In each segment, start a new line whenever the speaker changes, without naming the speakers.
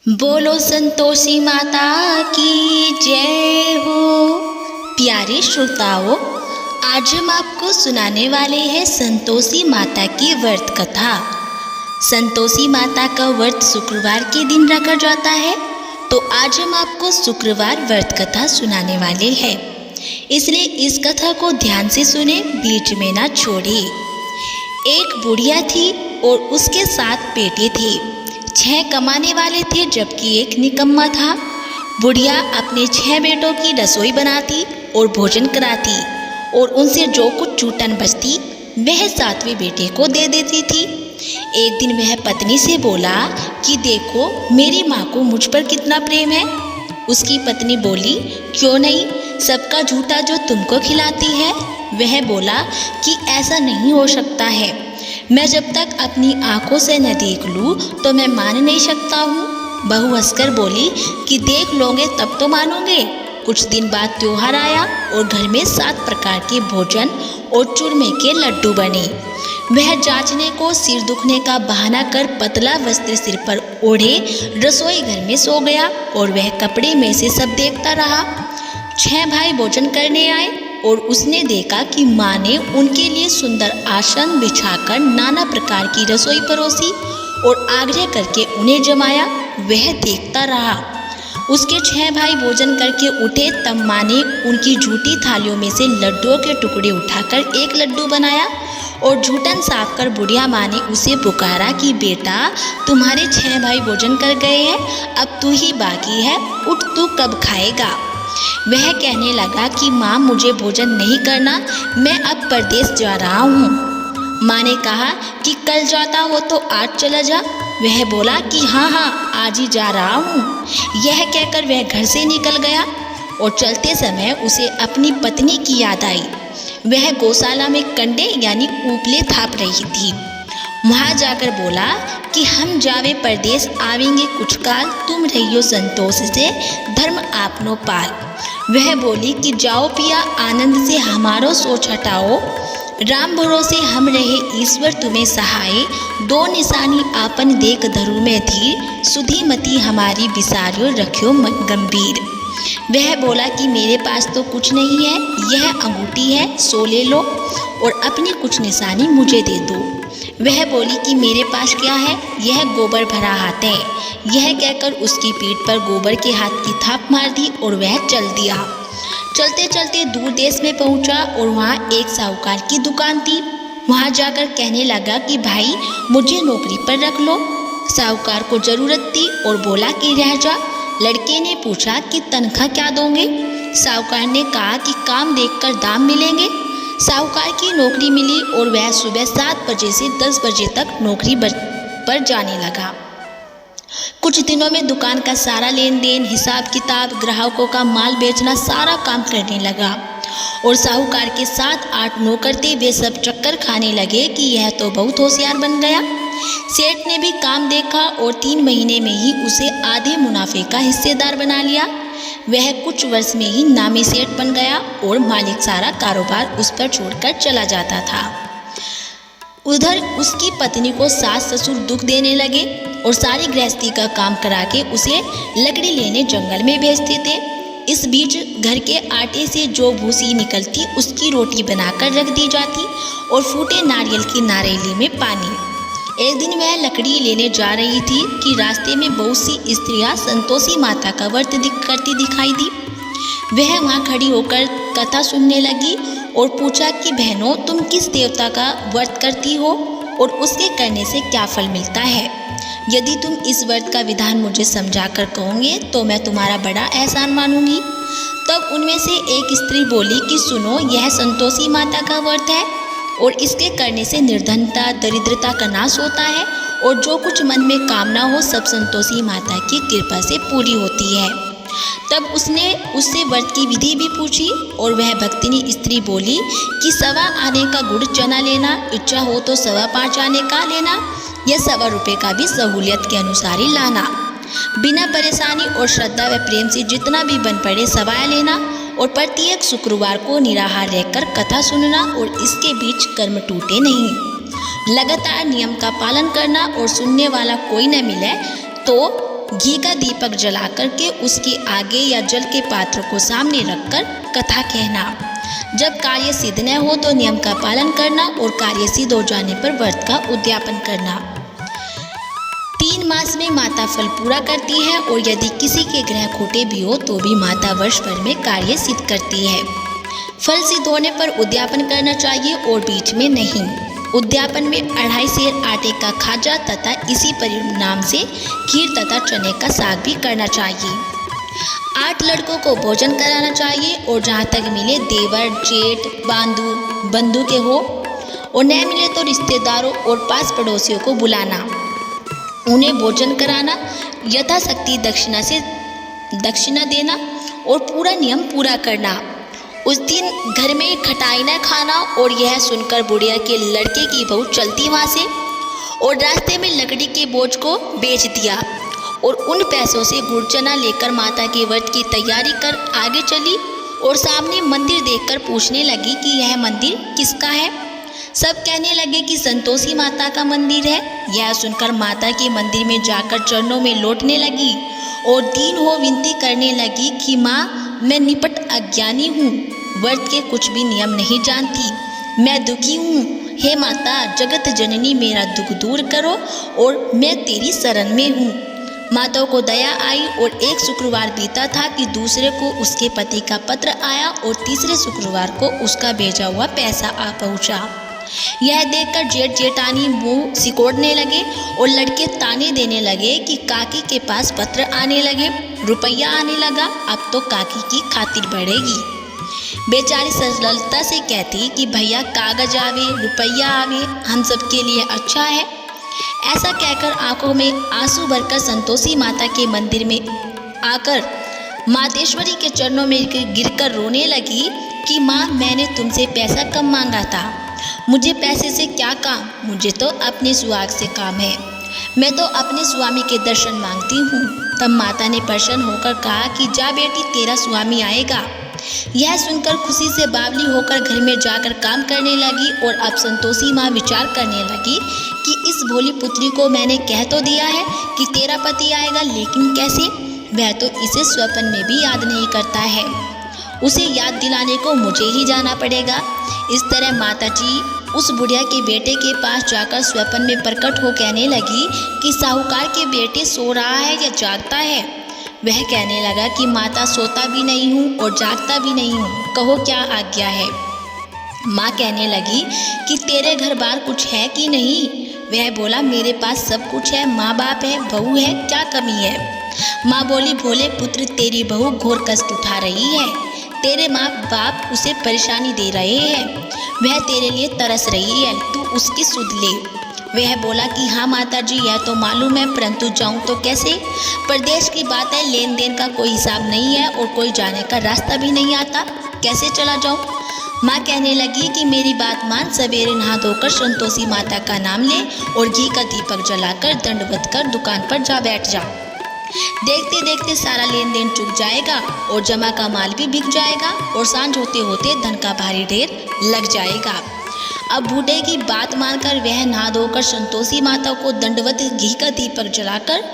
बोलो संतोषी माता की जय हो। प्यारे श्रोताओं, आज हम आपको सुनाने वाले हैं संतोषी माता की व्रत कथा। संतोषी माता का व्रत शुक्रवार के दिन रखा जाता है, तो आज हम आपको शुक्रवार व्रत कथा सुनाने वाले हैं, इसलिए इस कथा को ध्यान से सुने, बीच में ना छोड़े। एक बुढ़िया थी और उसके 7 बेटे थे। 6 कमाने वाले थे जबकि एक निकम्मा था। बुढ़िया अपने 6 बेटों की रसोई बनाती और भोजन कराती, और उनसे जो कुछ चूटन बचती वह 7वें बेटे को दे देती थी। एक दिन वह पत्नी से बोला कि देखो मेरी माँ को मुझ पर कितना प्रेम है। उसकी पत्नी बोली, क्यों नहीं, सबका झूठा जो तुमको खिलाती है। वह बोला कि ऐसा नहीं हो सकता है, मैं जब तक अपनी आंखों से न देख लूँ तो मैं मान नहीं सकता हूँ। बहू हंसकर बोली कि देख लोगे तब तो मानोगे। कुछ दिन बाद त्योहार आया और घर में 7 प्रकार के भोजन और चूरमे के लड्डू बने। वह जांचने को सिर दुखने का बहाना कर पतला वस्त्र सिर पर ओढ़े रसोई घर में सो गया, और वह कपड़े में से सब देखता रहा। 6 भाई भोजन करने आए और उसने देखा कि माँ ने उनके लिए सुंदर आसन बिछाकर नाना प्रकार की रसोई परोसी और आग्रह करके उन्हें जमाया। वह देखता रहा। उसके 6 भाई भोजन करके उठे तब माँ ने उनकी झूठी थालियों में से लड्डुओं के टुकड़े उठाकर एक लड्डू बनाया और झूठन साफ कर बुढ़िया माँ ने उसे पुकारा कि बेटा तुम्हारे 6 भाई भोजन कर गए हैं, अब तू ही बाकी है, उठ तू कब खाएगा। वह कहने लगा कि माँ मुझे भोजन नहीं करना, मैं अब परदेश जा रहा हूँ। माँ ने कहा कि कल जाता हो तो आज चला जा। वह बोला कि हाँ आज ही जा रहा हूँ। यह कहकर वह घर से निकल गया और चलते समय उसे अपनी पत्नी की याद आई। वह गौशाला में कंडे यानी उपले थाप रही थी। वहाँ जाकर बोला कि हम जावे परदेश आवेंगे कुछ काल, तुम रहियो संतोष से धर्म आपनो पाल। वह बोली कि जाओ पिया आनंद से हमारो सोच हटाओ, राम भरोसे हम रहे ईश्वर तुम्हें सहाय। 2 निशानी आपन देख धरु में थी, सुधी मती हमारी विसारियो रखियो मन गंभीर। वह बोला कि मेरे पास तो कुछ नहीं है, यह अंगूठी है, सो ले लो और अपनी कुछ निशानी मुझे दे दो। वह बोली कि मेरे पास क्या है, यह गोबर भरा हाथ है। यह कहकर उसकी पीठ पर गोबर के हाथ की थाप मार दी और वह चल दिया। चलते चलते दूर देश में पहुंचा और वहाँ एक साहूकार की दुकान थी। वहाँ जाकर कहने लगा कि भाई मुझे नौकरी पर रख लो। साहूकार को ज़रूरत थी और बोला कि रह जा। लड़के ने पूछा कि तनख्वाह क्या दोगे। साहूकार ने कहा कि काम देखकर दाम मिलेंगे। साहूकार की नौकरी मिली और वह सुबह 7 बजे से 10 बजे तक नौकरी पर जाने लगा। कुछ दिनों में दुकान का सारा लेन देन, हिसाब किताब, ग्राहकों का माल बेचना सारा काम करने लगा। और साहूकार के 7-8 नौकर थे, वे सब चक्कर खाने लगे कि यह तो बहुत होशियार बन गया। सेठ ने भी काम देखा और 3 महीने में ही उसे आधे मुनाफे का हिस्सेदार बना लिया। वह कुछ वर्ष में ही नामी सेठ बन गया और मालिक सारा कारोबार उस पर छोड़कर चला जाता था। उधर उसकी पत्नी को सास ससुर दुख देने लगे और सारी गृहस्थी का काम करा के उसे लकड़ी लेने जंगल में भेजते थे। इस बीच घर के आटे से जो भूसी निकलती उसकी रोटी बनाकर रख दी जाती और फूटे नारियल की नारेली में पानी। एक दिन वह लकड़ी लेने जा रही थी कि रास्ते में बहुत सी स्त्रियां संतोषी माता का व्रत करती दिखाई दी। वह वहाँ खड़ी होकर कथा सुनने लगी और पूछा कि बहनों तुम किस देवता का व्रत करती हो और उसके करने से क्या फल मिलता है। यदि तुम इस व्रत का विधान मुझे समझा कर कहोगे तो मैं तुम्हारा बड़ा एहसान मानूंगी। तब उनमें से एक स्त्री बोली कि सुनो, यह संतोषी माता का व्रत है और इसके करने से निर्धनता दरिद्रता का नाश होता है और जो कुछ मन में कामना हो सब संतोषी माता की कृपा से पूरी होती है। तब उसने उससे व्रत की विधि भी पूछी और वह भक्तिनी स्त्री बोली कि 1.25 आने का गुड़ चना लेना, इच्छा हो तो 5.25 आने का लेना, यह 1.25 रुपये का भी सहूलियत के अनुसार ही लाना। बिना परेशानी और श्रद्धा व प्रेम से जितना भी बन पड़े सवाया लेना और प्रत्येक शुक्रवार को निराहार रहकर कथा सुनना और इसके बीच कर्म टूटे नहीं। लगातार नियम का पालन करना और सुनने वाला कोई न मिले तो घी का दीपक जला कर के उसके आगे या जल के पात्र को सामने रखकर कथा कहना। जब कार्य सिद्ध न हो तो नियम का पालन करना और कार्य सिद्ध हो जाने पर व्रत का उद्यापन करना। 3 मास में माता फल पूरा करती है और यदि किसी के ग्रह खोटे भी हो तो भी माता वर्ष भर में कार्य सिद्ध करती है। फल सिद्ध होने पर उद्यापन करना चाहिए और बीच में नहीं। उद्यापन में 2.5 सेर आटे का खाजा तथा इसी परिणाम से खीर तथा चने का साग भी करना चाहिए। 8 लड़कों को भोजन कराना चाहिए और जहाँ तक मिले देवर, जेठ, बंधु के हो और न मिले तो रिश्तेदारों और पास पड़ोसियों को बुलाना, उन्हें भोजन कराना, यथाशक्ति दक्षिणा देना और पूरा नियम पूरा करना। उस दिन घर में खटाई न खाना। और यह सुनकर बुढ़िया के लड़के की बहू चलती वहाँ से और रास्ते में लकड़ी के बोझ को बेच दिया और उन पैसों से गुड़ चना लेकर माता के व्रत की तैयारी कर आगे चली और सामने मंदिर देखकर पूछने लगी कि यह मंदिर किसका है। सब कहने लगे कि संतोषी माता का मंदिर है। यह सुनकर माता के मंदिर में जाकर चरणों में लौटने लगी और दीन हो विनती करने लगी कि माँ, मैं निपट अज्ञानी हूँ, व्रत के कुछ भी नियम नहीं जानती, मैं दुखी हूँ। हे माता, जगत जननी, मेरा दुख दूर करो और मैं तेरी शरण में हूँ। माता को दया आई और एक शुक्रवार बीता था कि दूसरे को उसके पति का पत्र आया और तीसरे शुक्रवार को उसका भेजा हुआ पैसा आ पहुँचा। यह देखकर जेठ जेठानी मुंह सिकोड़ने लगे और लड़के ताने देने लगे कि काकी के पास पत्र आने लगे, रुपया आने लगा, अब तो काकी की खातिर बढ़ेगी। बेचारी सरलता से कहती कि भैया कागज आवे, रुपया आवे, हम सब के लिए अच्छा है। ऐसा कहकर आंखों में आंसू भरकर संतोषी माता के मंदिर में आकर मातेश्वरी के चरणों में गिरकर रोने लगी कि माँ, मैंने तुमसे पैसा कम मांगा था, मुझे पैसे से क्या काम, मुझे तो अपने सुहाग से काम है, मैं तो अपने स्वामी के दर्शन मांगती हूँ। तब माता ने प्रसन्न होकर कहा कि जा बेटी, तेरा स्वामी आएगा। यह सुनकर खुशी से बावली होकर घर में जाकर काम करने लगी और अब संतोषी माँ विचार करने लगी कि इस भोली पुत्री को मैंने कह तो दिया है कि तेरा पति आएगा, लेकिन कैसे, वह तो इसे स्वप्न में भी याद नहीं करता है, उसे याद दिलाने को मुझे ही जाना पड़ेगा। इस तरह माताजी उस बुढ़िया के बेटे के पास जाकर स्वप्न में प्रकट हो कहने लगी कि साहूकार के बेटे सो रहा है या जागता है। वह कहने लगा कि माता, सोता भी नहीं हूँ और जागता भी नहीं हूँ, कहो क्या आज्ञा है। माँ कहने लगी कि तेरे घर बार कुछ है कि नहीं। वह बोला, मेरे पास सब कुछ है, माँ बाप है, बहू है, क्या कमी है। माँ बोली, भोले पुत्र, तेरी बहू घोर कष्ट उठा रही है, तेरे माँ बाप उसे परेशानी दे रहे हैं, वह तेरे लिए तरस रही है, तू उसकी सुध ले। वह बोला कि हाँ माताजी, यह तो मालूम है, परंतु जाऊँ तो कैसे, परदेश की बात है, लेन देन का कोई हिसाब नहीं है और कोई जाने का रास्ता भी नहीं आता, कैसे चला जाऊँ। माँ कहने लगी कि मेरी बात मान, सवेरे नहा धोकर संतोषी माता का नाम ले और घी का दीपक जलाकर दंडवत कर दुकान पर जा बैठ जा। देखते देखते सारा लेन देन चुक जाएगा और जमा का माल भी बिक जाएगा और सांझ होते होते धन का भारी ढेर लग जाएगा। अब बूढ़े की बात मानकर वह नहा धोकर संतोषी माता को दंडवत घी का दीपक जलाकर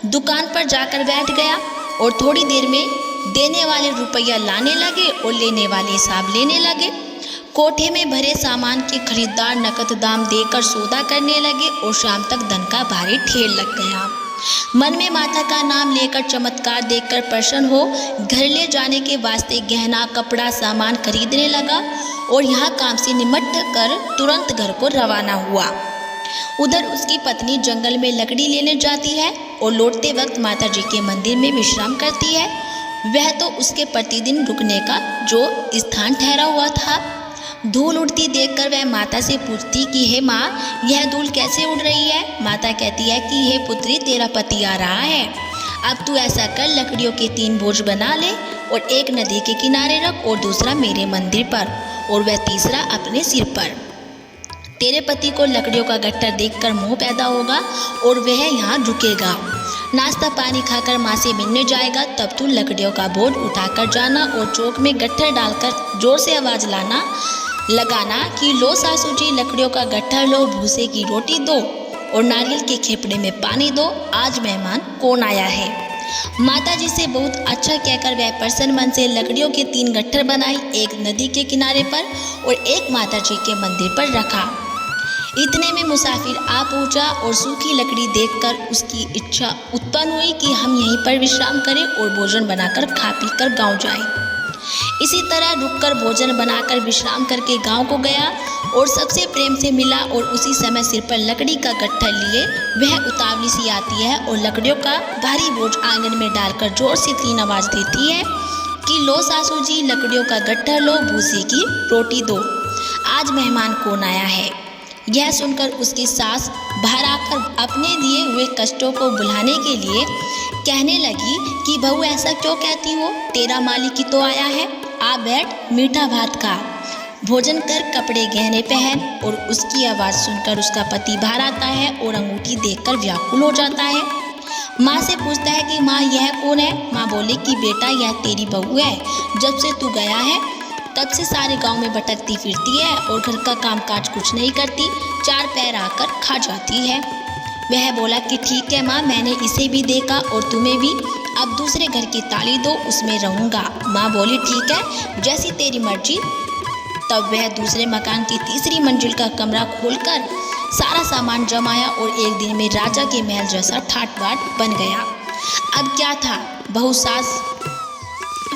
दुकान पर जाकर बैठ गया और थोड़ी देर में देने वाले रुपया लाने लगे और लेने वाले हिसाब लेने लगे। कोठे में भरे सामान के खरीदार नकद दाम देकर सौदा करने लगे और शाम तक धन का भारी ढेर लग गया। मन में माता का नाम लेकर चमत्कार देखकर प्रसन्न हो घर ले जाने के वास्ते गहना कपड़ा सामान खरीदने लगा और यहाँ काम से निमट कर तुरंत घर को रवाना हुआ। उधर उसकी पत्नी जंगल में लकड़ी लेने जाती है और लौटते वक्त माता जी के मंदिर में विश्राम करती है। वह तो उसके प्रतिदिन रुकने का जो स्थान ठहरा हुआ था। धूल उड़ती देखकर वह माता से पूछती कि हे माँ, यह धूल कैसे उड़ रही है। माता कहती है कि हे पुत्री, तेरा पति आ रहा है, अब तू ऐसा कर, लकड़ियों के 3 बोझ बना ले और एक नदी के किनारे रख और दूसरा मेरे मंदिर पर और वह तीसरा अपने सिर पर। तेरे पति को लकड़ियों का गट्ठर देखकर मोह पैदा होगा और वह यहाँ रुकेगा। नाश्ता पानी खाकर माँ से मिलने जाएगा, तब तू लकड़ियों का बोझ उठाकर जाना और चौक में गट्ठर डालकर जोर से आवाज़ लगाना कि लो सासू जी, लकड़ियों का गट्ठर लो, भूसे की रोटी दो। और नारियल के खेपड़े में पानी दो, आज मेहमान कौन आया है। माता जी से बहुत अच्छा कहकर वह प्रसन्न मन से लकड़ियों के 3 गट्ठर बनाई, एक नदी के किनारे पर और एक माता जी के मंदिर पर रखा। इतने में मुसाफिर आ पहुंचा और सूखी लकड़ी देखकर उसकी इच्छा उत्पन्न हुई कि हम यहीं पर विश्राम करें और भोजन बनाकर खा पी कर गाँव जाएं। इसी तरह रुककर भोजन बनाकर विश्राम करके गांव को गया और सबसे प्रेम से मिला और उसी समय सिर पर लकड़ी का गट्ठर लिए वह उतावली सी आती है और लकड़ियों का भारी बोझ आंगन में डालकर जोर से 3 आवाज देती है कि लो सासू जी, लकड़ियों का गट्ठर लो, भूसी की रोटी दो, आज मेहमान कौन आया है। यह सुनकर उसकी सास बाहर आकर अपने दिए हुए कष्टों को भुलाने के लिए कहने लगी कि बहू ऐसा क्यों कहती हो, तेरा मालिक ही तो आया है, आ बैठ, मीठा भात खा, भोजन कर, कपड़े गहने पहन। और उसकी आवाज़ सुनकर उसका पति बाहर आता है और अंगूठी देखकर व्याकुल हो जाता है। माँ से पूछता है कि माँ यह कौन है। माँ बोली कि बेटा यह तेरी बहू है, जब से तू गया है तब से सारे गांव में भटकती फिरती है और घर का कामकाज कुछ नहीं करती, 4 पैर आकर खा जाती है। वह बोला कि ठीक है माँ, मैंने इसे भी देखा और तुम्हें भी, अब दूसरे घर की ताली दो, उसमें रहूँगा। माँ बोली ठीक है, जैसी तेरी मर्जी। तब वह दूसरे मकान की 3री मंजिल का कमरा खोलकर सारा सामान जमाया और एक दिन में राजा के महल जैसा ठाट बाट बन गया। अब क्या था,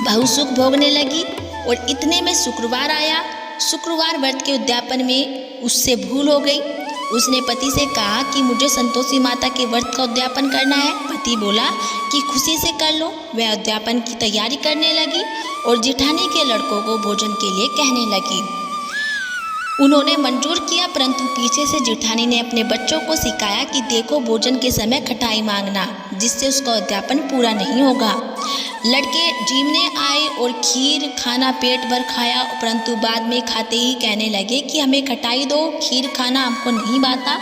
बहू सुख भोगने लगी और इतने में शुक्रवार आया। शुक्रवार व्रत के उद्यापन में उससे भूल हो गई। उसने पति से कहा कि मुझे संतोषी माता के व्रत का उद्यापन करना है। पति बोला कि खुशी से कर लो। वह उद्यापन की तैयारी करने लगी और जिठानी के लड़कों को भोजन के लिए कहने लगी। उन्होंने मंजूर किया, परंतु पीछे से जिठानी ने अपने बच्चों को सिखाया कि देखो, भोजन के समय खटाई मांगना, जिससे उसका उद्यापन पूरा नहीं होगा। लड़के जीवने आए और खीर खाना पेट भर खाया, परंतु बाद में खाते ही कहने लगे कि हमें खटाई दो, खीर खाना हमको नहीं भाता,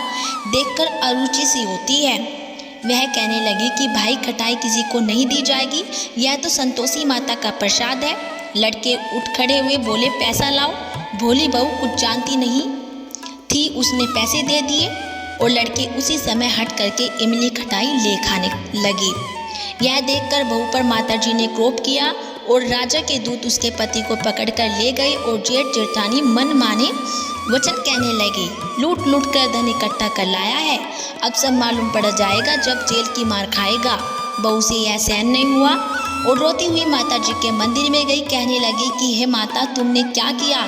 देखकर अरुचि सी होती है। वह कहने लगी कि भाई, खटाई किसी को नहीं दी जाएगी, यह तो संतोषी माता का प्रसाद है। लड़के उठ खड़े हुए, बोले पैसा लाओ। भोली बहू कुछ जानती नहीं थी, उसने पैसे दे दिए और लड़के उसी समय हट करके इमली खटाई ले खाने लगी। यह देखकर बहू पर माताजी ने क्रोध किया और राजा के दूत उसके पति को पकड़कर ले गए और जेठ जेठानी मन माने वचन कहने लगे। लूट लूट कर धन इकट्ठा कर लाया है, अब सब मालूम पड़ जाएगा जब जेल की मार खाएगा। बहू से यह सहन नहीं हुआ और रोती हुई माता जी के मंदिर में गई। कहने लगी कि हे माता, तुमने क्या किया।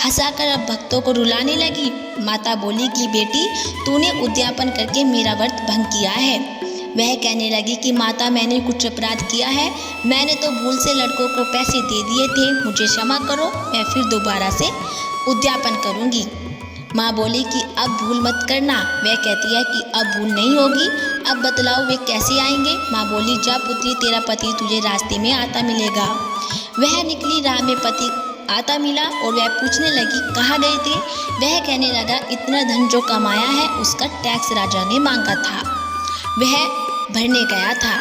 हंसाकर अब भक्तों को रुलाने लगी। माता बोली कि बेटी, तूने उद्यापन करके मेरा व्रत भंग किया है। वह कहने लगी कि माता, मैंने कुछ अपराध किया है, मैंने तो भूल से लड़कों को पैसे दे दिए थे, मुझे क्षमा करो, मैं फिर दोबारा से उद्यापन करूँगी। माँ बोली कि अब भूल मत करना। वह कहती है कि अब भूल नहीं होगी, अब बतलाओ वे कैसे आएंगे। माँ बोली, जा पुत्री, तेरा पति तुझे रास्ते में आता मिलेगा। वह निकली, राह में पति आता मिला और वह पूछने लगी कहाँ गए थे। वह कहने लगा, इतना धन जो कमाया है उसका टैक्स राजा ने मांगा था, वह भरने गया था।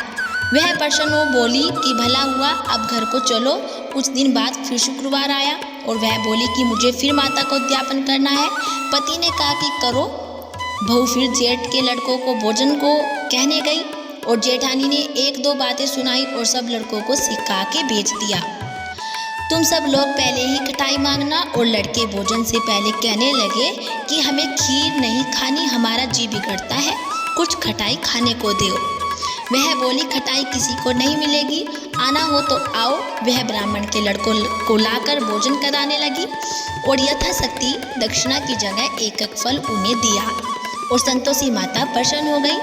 वह प्रसन्न हो बोली कि भला हुआ, अब घर को चलो। कुछ दिन बाद फिर शुक्रवार आया और वह बोली कि मुझे फिर माता का उद्यापन करना है। पति ने कहा कि करो। बहू फिर जेठ के लड़कों को भोजन को कहने गई और जेठानी ने 1-2 बातें सुनाई और सब लड़कों को सिखा के भेज दिया। तुम सब लोग पहले ही खटाई मांगना। और लड़के भोजन से पहले कहने लगे कि हमें खीर नहीं खानी, हमारा जी बिगड़ता है, कुछ खटाई खाने को दो। वह बोली, खटाई किसी को नहीं मिलेगी, आना हो तो आओ। वह ब्राह्मण के लड़कों को लाकर भोजन कराने लगी और यथाशक्ति दक्षिणा की जगह 1-1 फल उन्हें दिया और संतोषी माता प्रसन्न हो गई।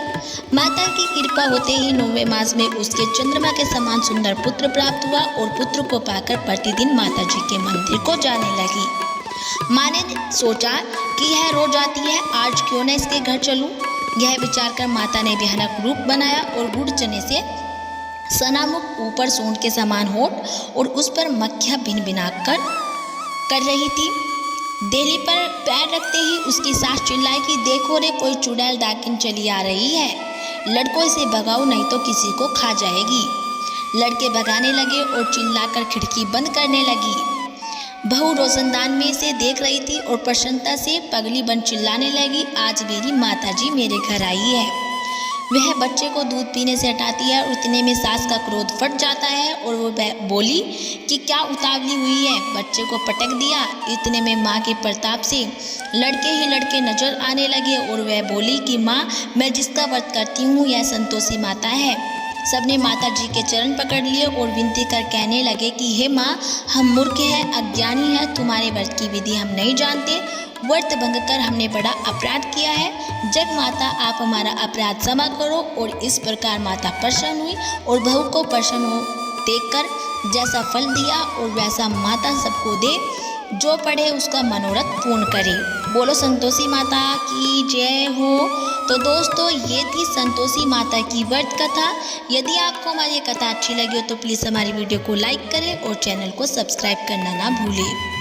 माता की कृपा होते ही 9वें मास में उसके चंद्रमा के समान सुंदर पुत्र प्राप्त हुआ और पुत्र को पाकर प्रतिदिन माता जी के मंदिर को जाने लगी। माँ ने सोचा कि यह रोज आती है, आज क्यों न इसके घर चलूं। यह विचार कर माता ने भयानक रूप बनाया और गुड़ चने से सनामुख, ऊपर सूंड के समान होठ और उस पर मक्खियाँ भिन-भिना कर रही थी। देहली पर पैर रखते ही उसकी सास चिल्लाई कि देखो रे, कोई चुड़ैल डाकिन चली आ रही है, लड़कों इसे भगाओ नहीं तो किसी को खा जाएगी। लड़के भगाने लगे और चिल्लाकर खिड़की बंद करने लगी। बहू रोशनदान में से देख रही थी और प्रसन्नता से पगली बन चिल्लाने लगी, आज मेरी माताजी मेरे घर आई है। वह बच्चे को दूध पीने से हटाती है और उतने में सास का क्रोध फट जाता है और वो बोली कि क्या उतावली हुई है, बच्चे को पटक दिया। इतने में माँ के प्रताप से लड़के ही लड़के नजर आने लगे और वह बोली कि माँ, मैं जिसका व्रत करती हूँ यह संतोषी माता है। सबने माता जी के चरण पकड़ लिए और विनती कर कहने लगे कि हे माँ, हम मूर्ख हैं, अज्ञानी हैं, तुम्हारे व्रत की विधि हम नहीं जानते, व्रत भंग कर हमने बड़ा अपराध किया है। जग माता, आप हमारा अपराध क्षमा करो। और इस प्रकार माता प्रसन्न हुई और बहू को प्रसन्न हो देखकर जैसा फल दिया और वैसा माता सबको दे, जो पढ़े उसका मनोरथ पूर्ण करे। बोलो संतोषी माता की जय हो। तो दोस्तों, ये थी संतोषी माता की व्रत कथा। यदि आपको हमारी कथा अच्छी लगी हो तो प्लीज़ हमारी वीडियो को लाइक करें और चैनल को सब्सक्राइब करना ना भूलें।